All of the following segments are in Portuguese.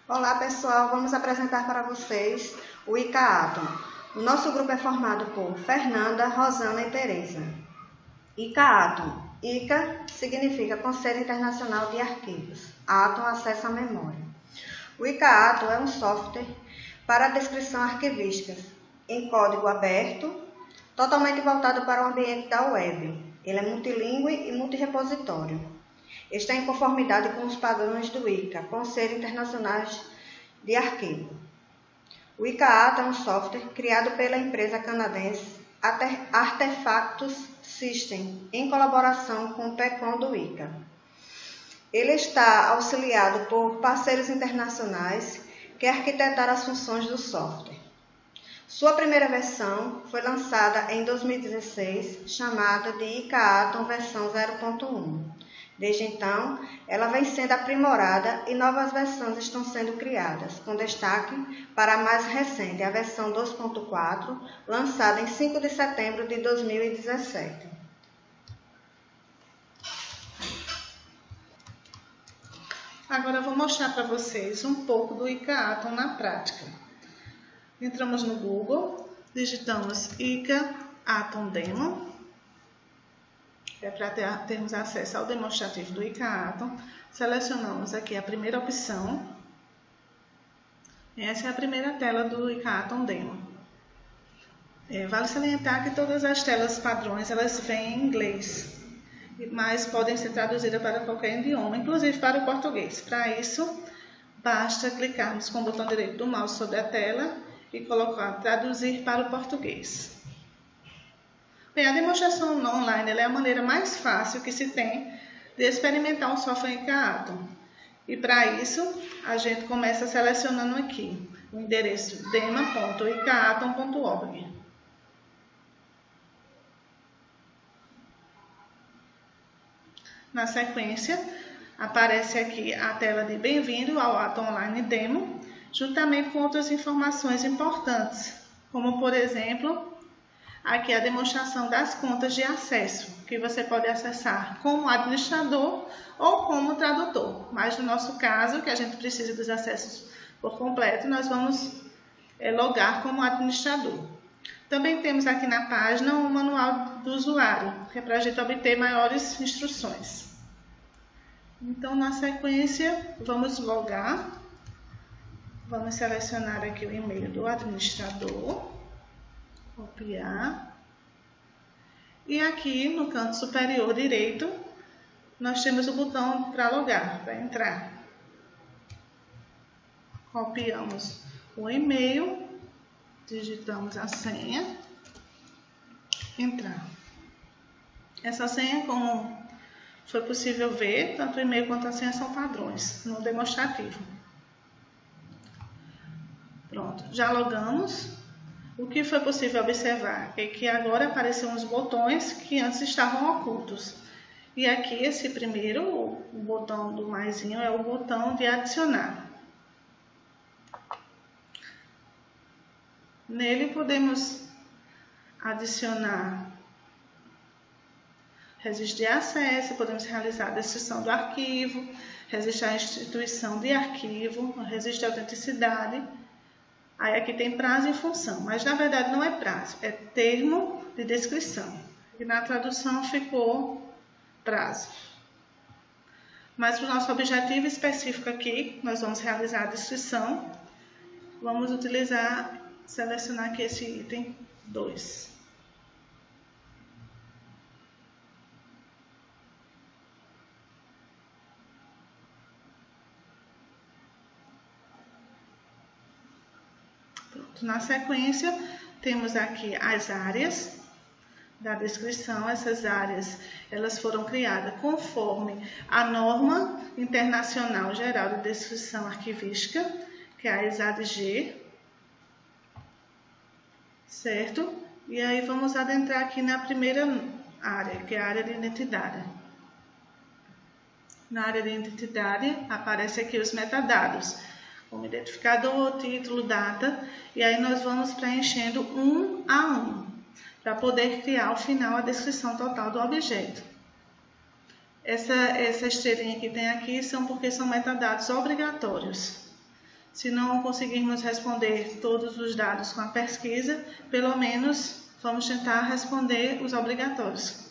Olá pessoal, vamos apresentar para vocês o ICA Atom. O nosso grupo é formado por Fernanda, Rosana e Teresa. ICA Atom. ICA significa Conselho Internacional de Arquivos. Atom, acesso à memória. O ICA Atom é um software para descrição arquivística em código aberto, totalmente voltado para o ambiente da web. Ele é multilingüe e multirepositório. Está em conformidade com os padrões do ICA, Conselho Internacional de Arquivo. O ICA Atom é um software criado pela empresa canadense Artefactos System, em colaboração com o PECOM do ICA. Ele está auxiliado por parceiros internacionais que arquitetaram as funções do software. Sua primeira versão foi lançada em 2016, chamada de ICA Atom versão 0.1. Desde então, ela vem sendo aprimorada e novas versões estão sendo criadas, com destaque para a mais recente, a versão 2.4, lançada em 5 de setembro de 2017. Agora eu vou mostrar para vocês um pouco do ICA Atom na prática. Entramos no Google, digitamos ICA Atom Demo. É para termos acesso ao demonstrativo do ICA Atom. Selecionamos aqui a primeira opção. Essa é a primeira tela do ICA Atom Demo. Vale salientar que todas as telas padrões elas vêm em inglês, mas podem ser traduzidas para qualquer idioma, inclusive para o português. Para isso, basta clicarmos com o botão direito do mouse sobre a tela e colocar traduzir para o português. Bem, a demonstração online é a maneira mais fácil que se tem de experimentar o software ICA Atom. E para isso, a gente começa selecionando aqui o endereço dema.icaatom.org. Na sequência, aparece aqui a tela de Bem-vindo ao Atom Online Demo, juntamente com outras informações importantes, como, por exemplo, aqui a demonstração das contas de acesso, que você pode acessar como administrador ou como tradutor. Mas no nosso caso, que a gente precisa dos acessos por completo, nós vamos logar como administrador. Também temos aqui na página o manual do usuário, que é para a gente obter maiores instruções. Então, na sequência, vamos logar. Vamos selecionar aqui o e-mail do administrador. Copiar. E aqui no canto superior direito, nós temos o botão para logar, para entrar. Copiamos o e-mail, digitamos a senha, entrar. Essa senha, como foi possível ver, tanto o e-mail quanto a senha são padrões no demonstrativo. Pronto, já logamos. O que foi possível observar é que agora apareceram os botões que antes estavam ocultos. E aqui esse primeiro, o botão do maisinho, é o botão de adicionar. Nele podemos adicionar registro de acesso, podemos realizar a descrição do arquivo, registrar a instituição de arquivo, registro de autenticidade. Aí aqui tem prazo e função, mas na verdade não é prazo, é termo de descrição. E na tradução ficou prazo. Mas para o nosso objetivo específico aqui, nós vamos realizar a descrição. Vamos selecionar aqui esse item 2. Na sequência, temos aqui as áreas da descrição. Essas áreas elas foram criadas conforme a norma internacional geral de descrição arquivística, que é a ESAD-G, certo? E aí vamos adentrar aqui na primeira área, que é a área de identidade. Na área de identidade aparece aqui os metadados, como identificador, título, data, e aí nós vamos preenchendo um a um, para poder criar ao final a descrição total do objeto. Essa estrelinha que tem aqui são porque são metadados obrigatórios. Se não conseguirmos responder todos os dados com a pesquisa, pelo menos vamos tentar responder os obrigatórios.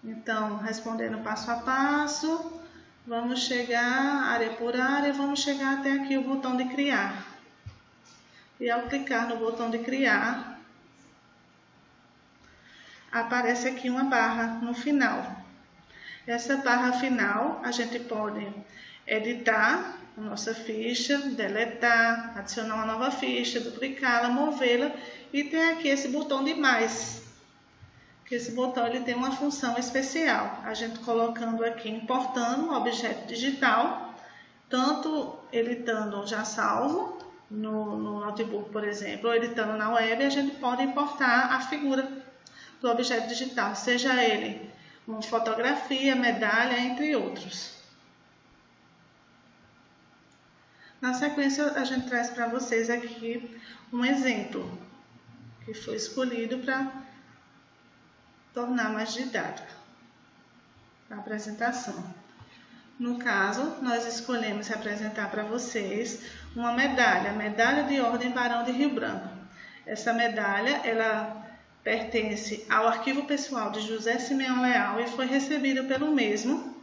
Então, respondendo passo a passo, vamos chegar área por área, vamos chegar até aqui o botão de criar. E ao clicar no botão de criar, aparece aqui uma barra no final. Essa barra final, a gente pode editar a nossa ficha, deletar, adicionar uma nova ficha, duplicá-la, movê-la, e tem aqui esse botão de mais, que esse botão ele tem uma função especial. A gente colocando aqui, importando o objeto digital, tanto ele estando já salvo no notebook, por exemplo, ou ele estando na web, a gente pode importar a figura do objeto digital, seja ele uma fotografia, medalha, entre outros. Na sequência, a gente traz para vocês aqui um exemplo que foi escolhido para tornar mais didática a apresentação. No caso, nós escolhemos representar para vocês uma medalha, medalha de Ordem Barão de Rio Branco. Essa medalha, ela pertence ao arquivo pessoal de José Simeão Leal e foi recebida pelo mesmo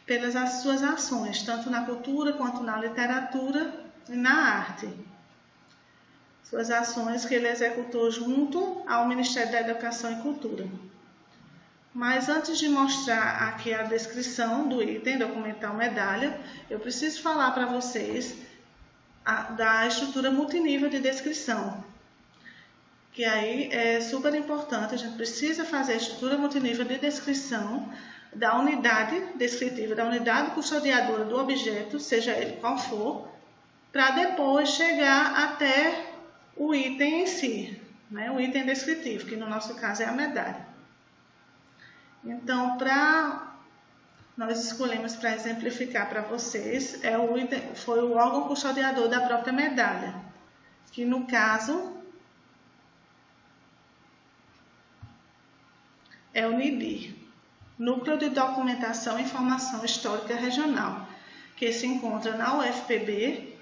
pelas suas ações, tanto na cultura quanto na literatura e na arte. Suas ações que ele executou junto ao Ministério da Educação e Cultura. Mas antes de mostrar aqui a descrição do item documental medalha, eu preciso falar para vocês da estrutura multinível de descrição, que aí é super importante. A gente precisa fazer a estrutura multinível de descrição da unidade descritiva, da unidade custodiadora do objeto, seja ele qual for, para depois chegar até o item em si, né? O item descritivo, que no nosso caso é a medalha. Então, nós escolhemos para exemplificar para vocês, foi o órgão custodiador da própria medalha, que no caso é o NIDI, Núcleo de Documentação e Informação Histórica Regional, que se encontra na UFPB,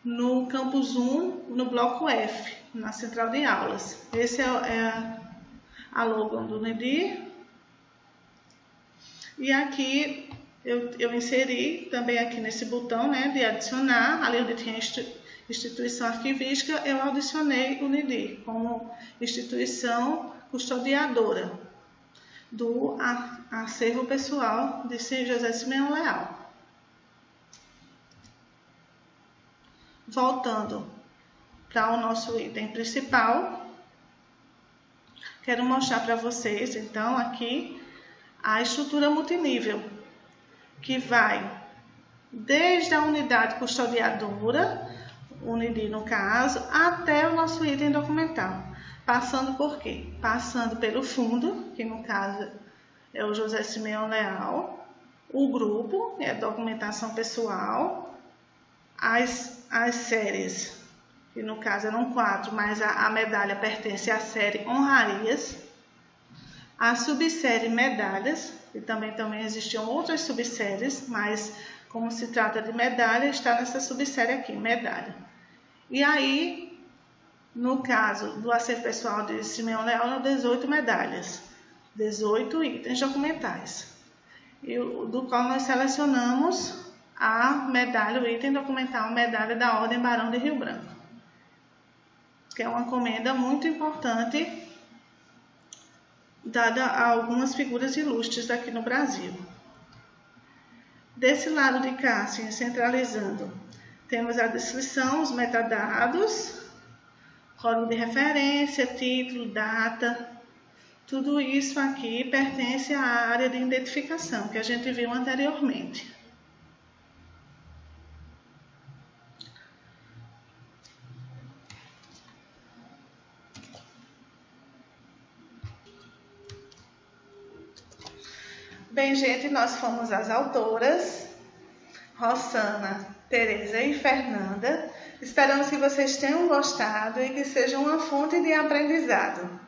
no Campus 1, no Bloco F, na Central de Aulas. Esse é a logo do NIDI. E aqui eu inseri também aqui nesse botão, né, de adicionar, ali onde tinha instituição arquivística, eu adicionei o NIDI como instituição custodiadora do acervo pessoal de José Simeão Leal. Voltando para o nosso item principal, quero mostrar para vocês, então, aqui a estrutura multinível, que vai desde a unidade custodiadora, o NIDI no caso, até o nosso item documental. Passando por quê? Passando pelo fundo, que no caso é o José Simeão Leal, o grupo, é a documentação pessoal, as séries, que no caso eram 4, mas a medalha pertence à série Honrarias, a subsérie Medalhas, e também existiam outras subséries, mas como se trata de medalha, está nessa subsérie aqui, medalha. E aí, no caso do acervo pessoal de Simeão Leal, 18 medalhas, 18 itens documentais, do qual nós selecionamos a medalha, o item documental, medalha da Ordem Barão de Rio Branco, que é uma comenda muito importante, dada a algumas figuras ilustres aqui no Brasil. Desse lado de cá, assim, centralizando, temos a descrição, os metadados, código de referência, título, data. Tudo isso aqui pertence à área de identificação, que a gente viu anteriormente. Bem, gente, nós fomos as autoras, Rosana, Tereza e Fernanda. Esperamos que vocês tenham gostado e que seja uma fonte de aprendizado.